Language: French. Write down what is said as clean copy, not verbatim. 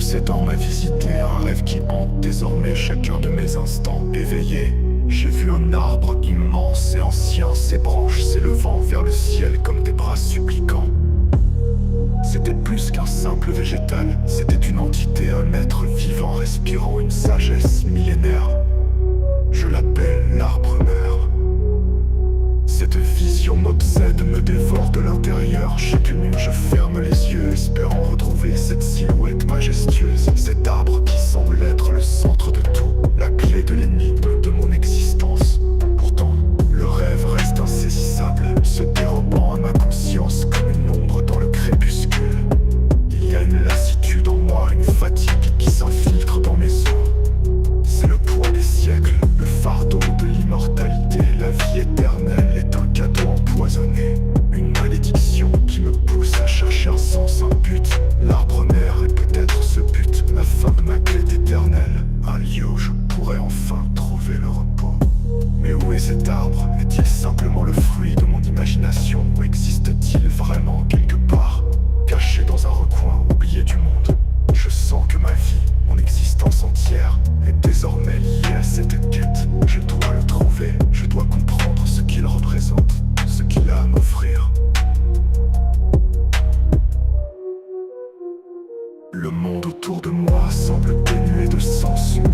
Possédant ma visité, un rêve qui hante désormais chacun de mes instants. Éveillé, j'ai vu un arbre immense et ancien, ses branches s'élevant vers le ciel comme des bras suppliquants. C'était plus qu'un simple végétal, c'était une entité, un être vivant respirant une sagesse millénaire. Je l'appelle l'arbre-mère. Cette vision m'obsède, me dévore de l'intérieur. Chaque nuit je ferme les yeux, espérant retrouver cette silhouette majestueuse. Cet arbre qui semble être le centre de tout, la clé de l'énigme de mon existence. Pourtant, le rêve reste insaisissable, se dérobant à ma conscience comme une ombre dans le crépuscule. Il y a une lassitude en moi, une fatigue qui s'infiltre dans mes os. C'est le poids des siècles, le fardeau de l'immortalité. La vie éternelle est un cadeau empoisonné, une malédiction qui me pousse à chercher un sens, un but. L'arbre-mère est peut-être ce but, la fin de ma quête éternelle, un lieu où je pourrais enfin trouver le repos. Mais où est cet arbre? Est-il simplement le fruit de mon imagination, ou existe-t-il vraiment quelque part, caché dans un recoin oublié du monde? Je sens que ma vie, mon existence entière, est désormais liée à cette quête. Je dois le trouver, je dois comprendre ce qu'il représente, ce qu'il a à m'offrir. Le monde autour de moi semble dénué de sens, une